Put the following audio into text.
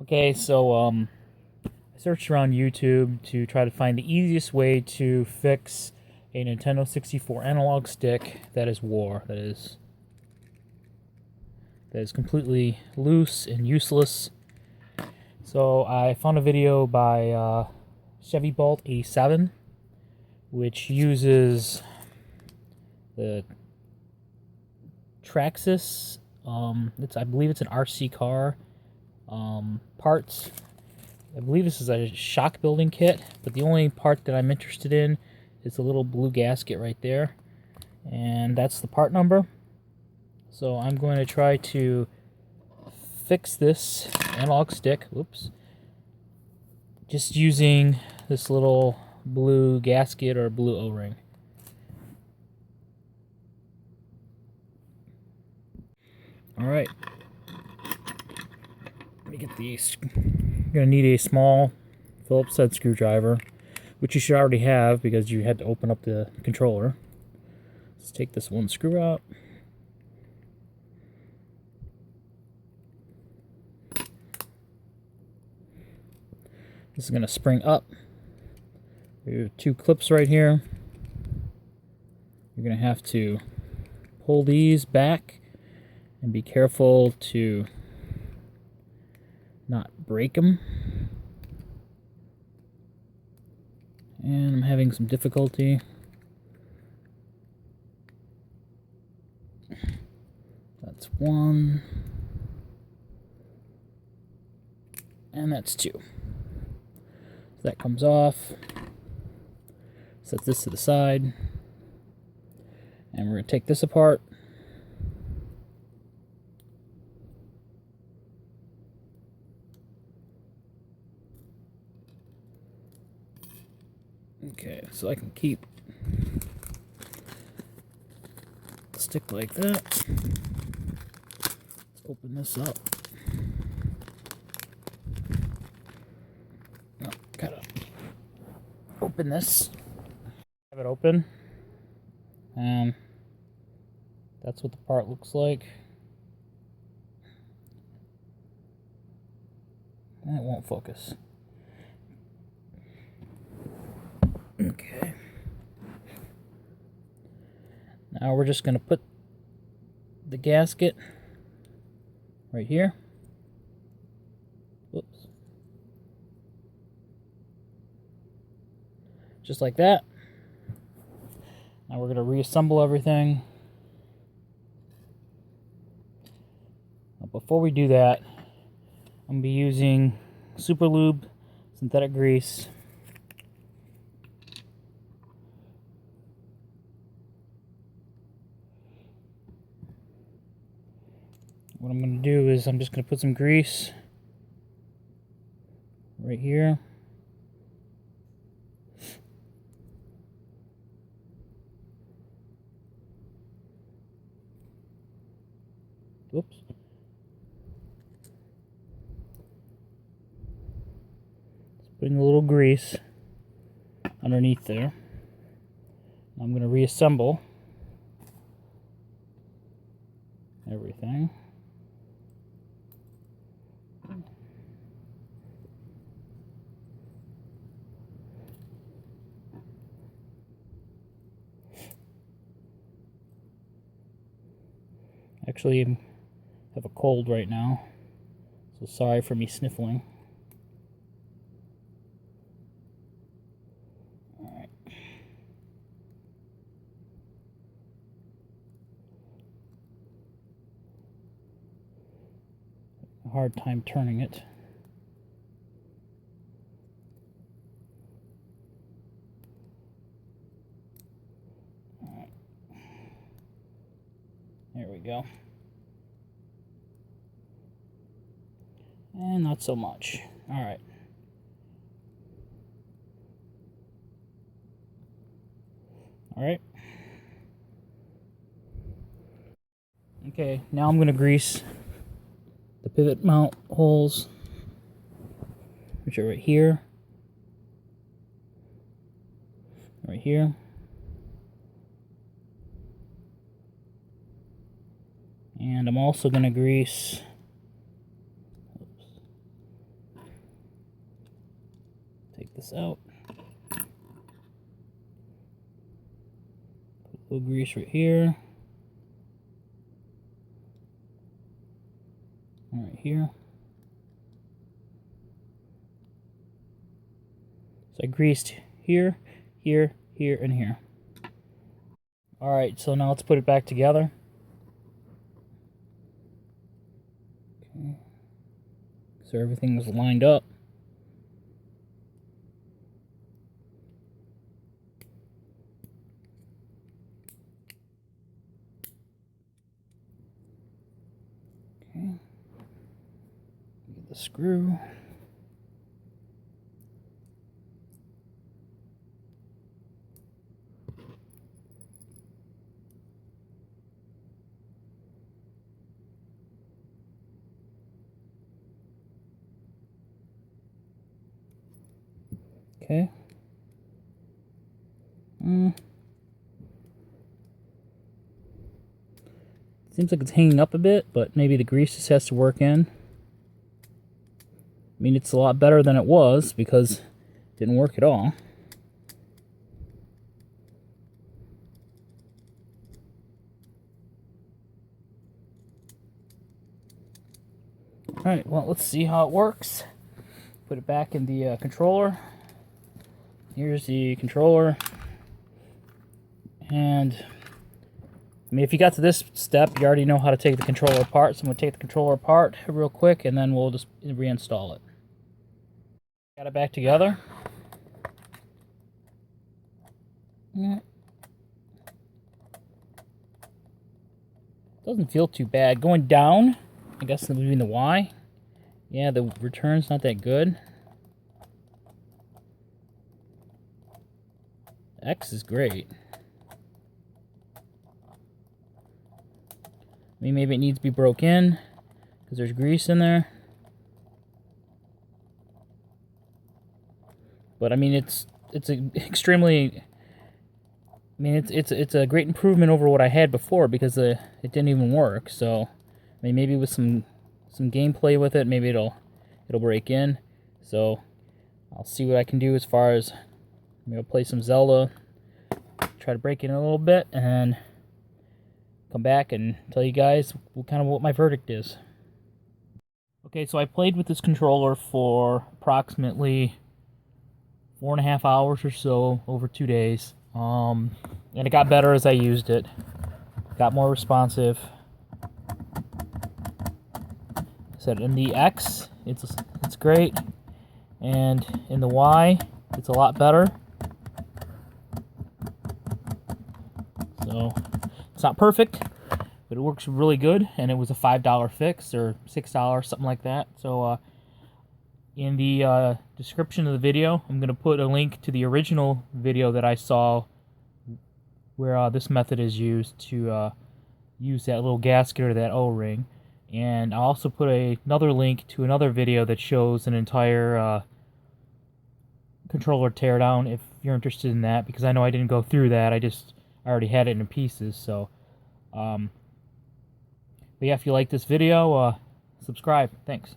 Okay, so I searched around YouTube to try to find the easiest way to fix a Nintendo 64 analog stick that is completely loose and useless. So I found a video by Chevy Bolt 87, which uses the Traxxas. I believe it's an RC car parts. I believe this is a shock building kit, but the only part that I'm interested in is the little blue gasket right there, and that's the part number. So I'm going to try to fix this analog stick, just using this little blue gasket or blue O-ring. Alright, let me get these. You're going to need a small Phillips head screwdriver, which you should already have because you had to open up the controller. Let's take this one screw out. This is going to spring up. We have two clips right here. You're going to have to pull these back and be careful to not break them. And I'm having some difficulty. That's one. And that's two. So that comes off. Set this to the side. And we're going to take this apart. Okay, so I can keep the stick like that. Let's open this up. Oh, gotta open this. Have it open. And that's what the part looks like. And it won't focus. Okay. Now we're just going to put the gasket right here. Whoops. Just like that. Now we're going to reassemble everything. Now before we do that, I'm going to be using Super Lube synthetic grease. What I'm going to do is I'm just going to put some grease right here. Whoops. Just putting a little grease underneath there. I'm going to reassemble everything. Actually, I have a cold right now, so sorry for me sniffling. Alright. A hard time turning it. Alright. There we go. And not so much. Alright. Alright. Okay, now I'm going to grease the pivot mount holes, which are right here, right here, and I'm also going to grease Take this out. Put a little grease right here. Right here. So I greased here, here, here, and here. Alright, so now let's put it back together. Okay. So everything was lined up. Okay. Get the screw. Okay. Seems like it's hanging up a bit, but maybe the grease just has to work in. I mean, it's a lot better than it was because it didn't work at all. Alright, well, let's see how it works. Put it back in the controller. Here's the controller. And, I mean, if you got to this step, you already know how to take the controller apart. So I'm going to take the controller apart real quick, and then we'll just reinstall it. Got it back together. Doesn't feel too bad. Going down, I guess moving the Y. Yeah, the return's not that good. X is great. I mean, maybe it needs to be broke in because there's grease in there. But I mean, it's extremely. I mean, it's a great improvement over what I had before because it didn't even work. So, I mean, maybe with some gameplay with it, maybe it'll break in. So, I'll see what I can do as far as play some Zelda, try to break in a little bit, and come back and tell you guys what my verdict is. Okay, so I played with this controller for approximately 4.5 hours or so over 2 days. And it got better as I used it. Got more responsive. I said in the X, it's great, and in the Y, it's a lot better. So it's not perfect, but it works really good, and it was a $5 fix or $6, something like that. So in the description of the video, I'm going to put a link to the original video that I saw where this method is used to use that little gasket or that O-ring. And I'll also put another link to another video that shows an entire controller teardown if you're interested in that, because I know I didn't go through that. I already had it in pieces. So, but yeah, if you like this video, subscribe. Thanks.